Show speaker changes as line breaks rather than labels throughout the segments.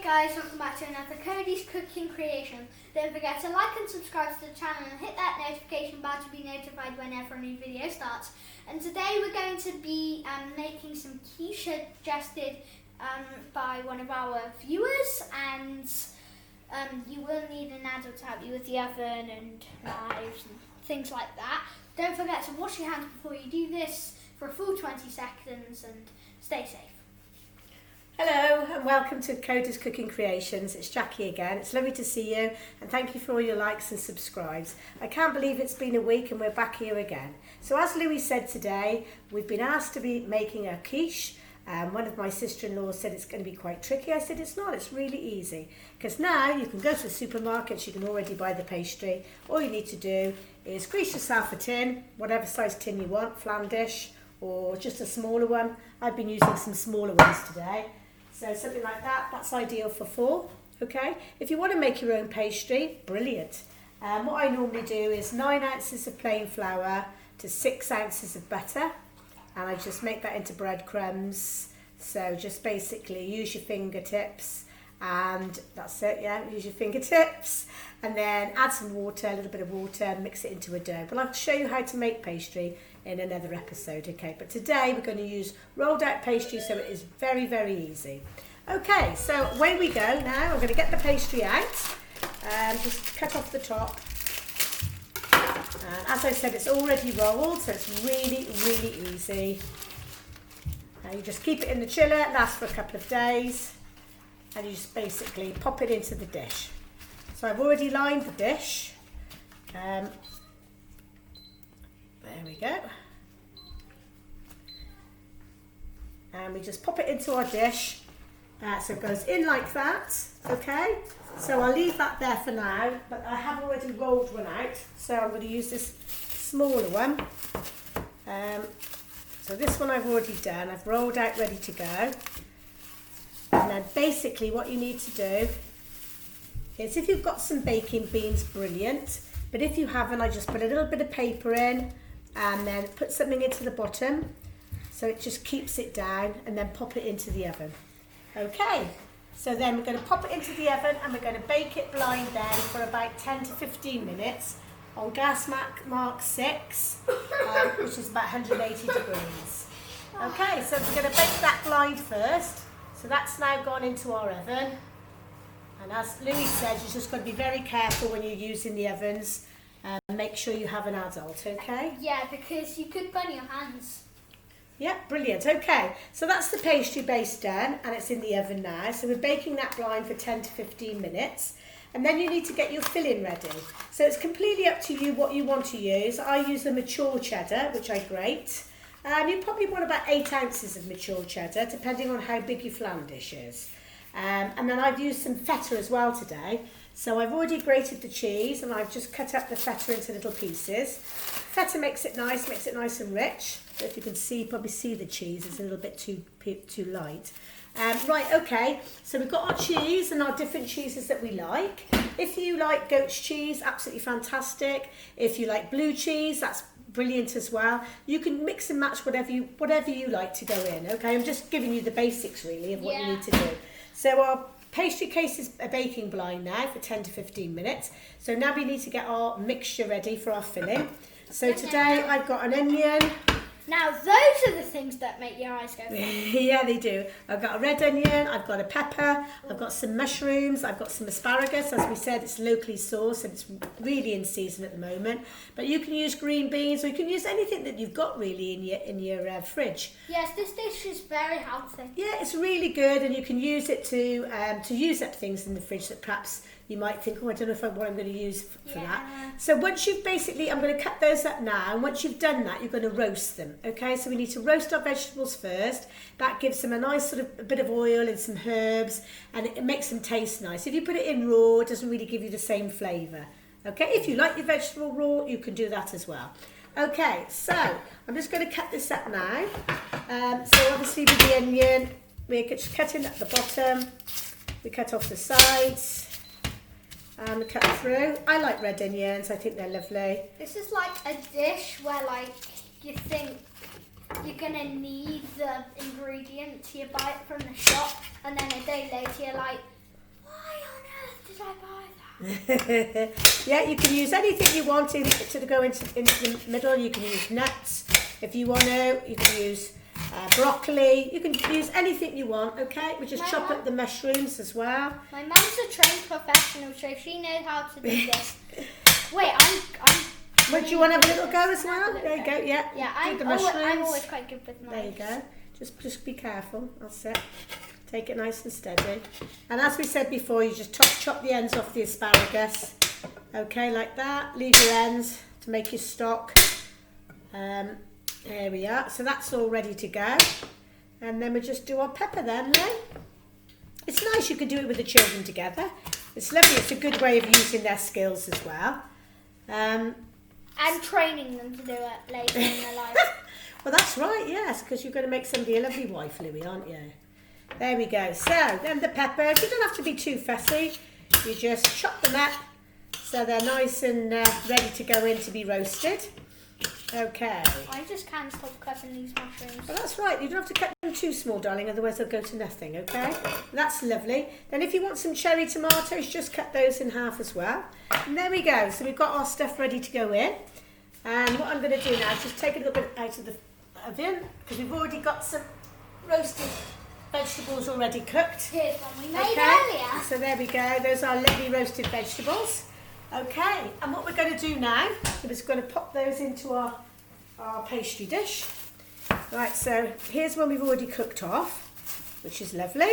guys, welcome back to another Cody's Cooking Creation. Don't forget to like and subscribe to the channel and hit that notification bell to be notified whenever a new video starts. And today we're going to be making some quiche suggested by one of our viewers, and you will need an adult to help you with the oven and knives and things like that. Don't forget to wash your hands before you do this for a full 20 seconds and stay safe.
Hello and welcome to Cody's Cooking Creations. It's Jackie again. It's lovely to see you and thank you for all your likes and subscribes. I can't believe it's been a week and we're back here again. So as Louis said today, we've been asked to be making a quiche. One of my sister-in-laws said it's going to be quite tricky. I said it's not, it's really easy. Because now you can go to the supermarkets, you can already buy the pastry. All you need to do is grease yourself a tin, whatever size tin you want, flan dish or just a smaller one. I've been using some smaller ones today. So something like that, that's ideal for 4, okay? If you want to make your own pastry, brilliant. What I normally do is 9 ounces of plain flour to 6 ounces of butter, and I just make that into breadcrumbs. So just basically use your fingertips, and that's it, yeah, use your fingertips. And then add some water, a little bit of water, and mix it into a dough. But I'll show you how to make pastry in another episode, okay? But today we're going to use rolled out pastry, so it is very, very easy. Okay, so away we go now. I'm going to get the pastry out and just cut off the top. And as I said, it's already rolled, so it's really, really easy. You just keep it in the chiller, it lasts for a couple of days, and you just basically pop it into the dish. So I've already lined the dish. There we go. And we just pop it into our dish. So it goes in like that, okay? So I'll leave that there for now, but I have already rolled one out, so I'm going to use this smaller one. So this one I've already done, I've rolled out ready to go. And then basically what you need to do is, if you've got some baking beans, brilliant. But if you haven't, I just put a little bit of paper in and then put something into the bottom so it just keeps it down, and then pop it into the oven. Okay, so then we're going to pop it into the oven and we're going to bake it blind then for about 10 to 15 minutes on gas mark 6, which is about 180 degrees. Okay, so we're going to bake that blind first. So that's now gone into our oven. And as Louis said, you've just got to be very careful when you're using the ovens. Make sure you have an adult, okay?
Yeah, because you could burn your hands.
Yeah, brilliant. Okay, so that's the pastry base done and it's in the oven now. So we're baking that blind for 10 to 15 minutes. And then you need to get your filling ready. So it's completely up to you what you want to use. I use the mature cheddar, which I grate. You probably want about 8 ounces of mature cheddar, depending on how big your flan dish is. And then I've used some feta as well today. So I've already grated the cheese and I've just cut up the feta into little pieces. Feta makes it nice and rich. If you can see, probably see the cheese, it's a little bit too light. Right, okay, so we've got our cheese and our different cheeses that we like. If you like goat's cheese, absolutely fantastic. If you like blue cheese, that's brilliant as well. You can mix and match whatever you like to go in, okay? I'm just giving you the basics really of what you need to do. So our pastry case is a baking blind now for 10 to 15 minutes. So now we need to get our mixture ready for our filling. So today I've got an onion.
Now those are the things that make your eyes go.
Yeah, they do. I've got a red onion, I've got a pepper, I've got some mushrooms, I've got some asparagus. As we said, it's locally sourced and it's really in season at the moment. But you can use green beans, or you can use anything that you've got really in your fridge.
Yes, this dish is very healthy.
Yeah, it's really good, and you can use it to use up things in the fridge that perhaps you might think, oh, I don't know what I'm going to use for that. So once you've basically, I'm going to cut those up now, and once you've done that, you're going to roast them, okay? So we need to roast our vegetables first. That gives them a nice sort of a bit of oil and some herbs, and it makes them taste nice. If you put it in raw, it doesn't really give you the same flavour, okay? If you like your vegetable raw, you can do that as well. Okay, so I'm just going to cut this up now. So obviously with the onion, we're just cutting at the bottom. We cut off the sides. And we cut through. I like red onions, I think they're lovely.
This is like a dish where like you think you're gonna need the ingredients, you buy it from the shop, and then a day later you're like, did I buy that?
Yeah, you can use anything you want to go into the middle. You can use nuts if you want to. You can use broccoli. You can use anything you want, okay? We just chop up the mushrooms as well.
My mum's a trained professional, so she knows how to do this. Wait,
Would you want to have a little go as well? There you go, yeah.
Yeah, I'm always quite good with knives.
There you go. Just be careful. That's it. Take it nice and steady. And as we said before, you just chop the ends off the asparagus. Okay, like that. Leave your ends to make your stock. There we are. So that's all ready to go. And then we just do our pepper then, no? It's nice you can do it with the children together. It's lovely. It's a good way of using their skills as well.
And training them to do it later in their life.
Well, that's right, yes, because you're going to make somebody a lovely wife, Louie, aren't you? There we go. So, then the peppers. You don't have to be too fussy. You just chop them up so they're nice and ready to go in to be roasted. Okay.
I just can't stop cutting these mushrooms.
Well, that's right. You don't have to cut them too small, darling, otherwise they'll go to nothing, okay? That's lovely. Then if you want some cherry tomatoes, just cut those in half as well. And there we go. So we've got our stuff ready to go in. And what I'm going to do now is just take a little bit out of the oven, because we've already got some roasted vegetables already cooked.
Here's one we made earlier.
So there we go. Those are lovely roasted vegetables. Okay, and what we're going to do now is we're just going to pop those into our pastry dish. Right, so here's one we've already cooked off, which is lovely.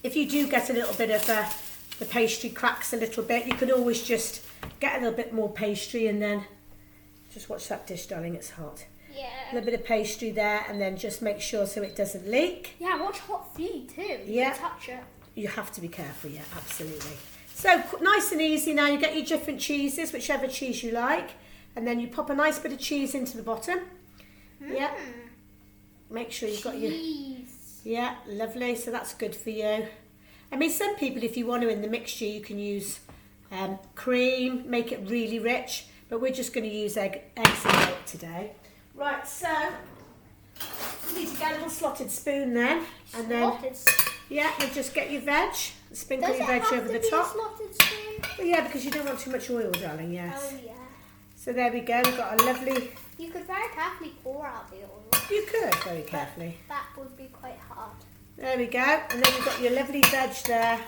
If you do get a little bit of the pastry cracks a little bit, you can always just get a little bit more pastry and then just watch that dish, darling, it's hot.
Yeah.
A little bit of pastry there and then just make sure so it doesn't leak.
Yeah, watch hot feed too.
Yeah.
You can touch it.
You have to be careful, yeah, absolutely. So nice and easy now. You get your different cheeses, whichever cheese you like, and then you pop a nice bit of cheese into the bottom. Yeah. Make sure you've got your... Yeah, lovely. So that's good for you. I mean, some people, if you want to, in the mixture, you can use cream, make it really rich, but we're just going to use eggs and milk today. Right, so you need to get a little slotted spoon then, and then yeah, and just get your veg, sprinkle your veg over the top.
Slotted spoon?
Well, yeah, because you don't want too much oil, darling. Yes.
Oh yeah.
So there we go. We've got a lovely.
You could very carefully pour out the oil.
You could very carefully.
That would be quite hard.
There we go, and then you've got your lovely veg there.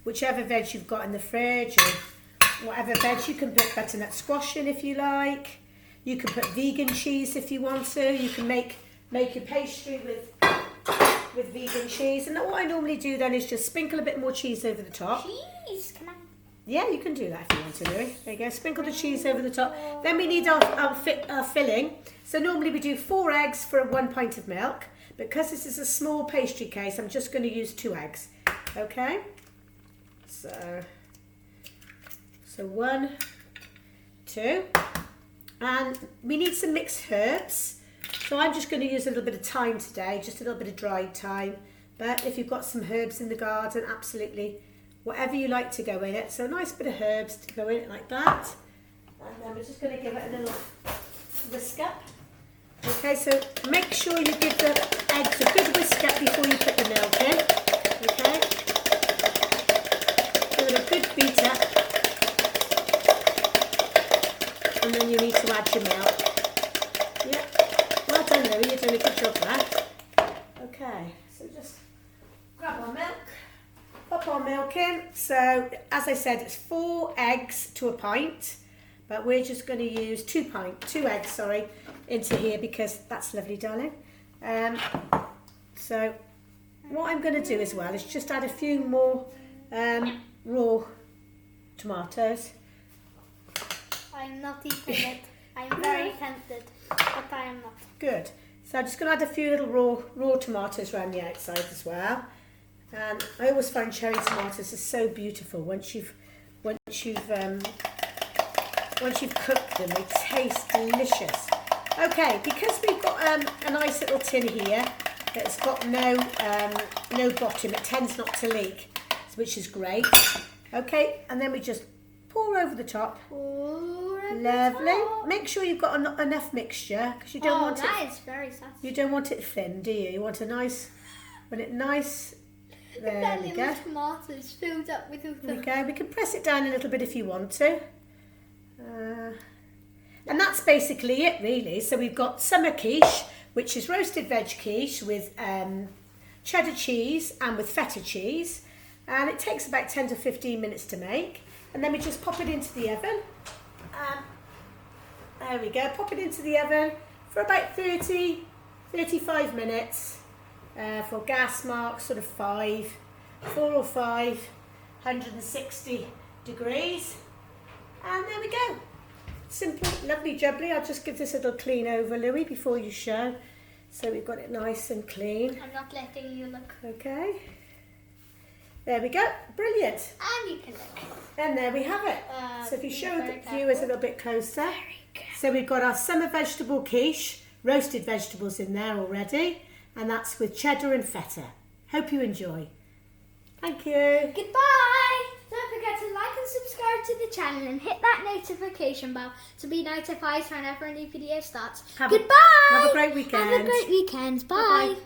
Whichever veg you've got in the fridge, or whatever veg, you can put butternut squash in if you like. You can put vegan cheese if you want to. You can make your pastry with vegan cheese. And what I normally do then is just sprinkle a bit more cheese over the top.
Cheese, can I?
Yeah, you can do that if you want to, Louie. There you go. Sprinkle the cheese over the top. Then we need our filling. So normally we do 4 eggs for 1 pint of milk. Because this is a small pastry case, I'm just going to use 2 eggs. Okay? So 1, 2. And we need some mixed herbs. So I'm just going to use a little bit of thyme today, just a little bit of dried thyme. But if you've got some herbs in the garden, absolutely, whatever you like to go in it. So a nice bit of herbs to go in it like that. And then we're just going to give it a little whisk up. Okay, so make sure you give the eggs a good whisk up before you put the milk in. Okay, give it a good beat up. And then you need to add your milk. Yeah, well done, Louie, you're doing a good job there. Okay, so just grab our milk, pop our milk in. So, as I said, it's 4 eggs to a pint, but we're just going to use 2 eggs, into here because that's lovely, darling. So, what I'm going to do as well is just add a few more raw tomatoes.
I'm not eating it. I'm very tempted, but I am not.
Good. So I'm just going to add a few little raw tomatoes around the outside as well. And I always find cherry tomatoes are so beautiful once you've cooked them. They taste delicious. Okay, because we've got a nice little tin here that's got no bottom, it tends not to leak, which is great. Okay, and then we just pour over the top. Lovely. Make sure you've got enough mixture because you don't want it.
That is very satisfying.
You don't want it thin, do you? You want a nice, when it nice There
That
we
little
go.
tomatoes filled up with all
There we
the...
go. We can press it down a little bit if you want to. And that's basically it really. So we've got summer quiche, which is roasted veg quiche with cheddar cheese and with feta cheese. And it takes about 10 to 15 minutes to make. And then we just pop it into the oven. There we go. Pop it into the oven for about 35 minutes for gas mark sort of 4 or 5, 160 degrees. And there we go. Simple, lovely jubbly. I'll just give this a little clean over, Louis, before you show. So we've got it nice and clean.
I'm not letting you look.
Okay. There we go. Brilliant.
And you can look.
And there we have it. So if you
be
show
very
the viewers a little bit closer.
Very good.
So we've got our summer vegetable quiche, roasted vegetables in there already. And that's with cheddar and feta. Hope you enjoy. Thank you.
Goodbye! Don't forget to like and subscribe to the channel and hit that notification bell to be notified whenever a new video starts.
Have a
Goodbye!
great weekend.
Have a great weekend. Bye.
Bye-bye.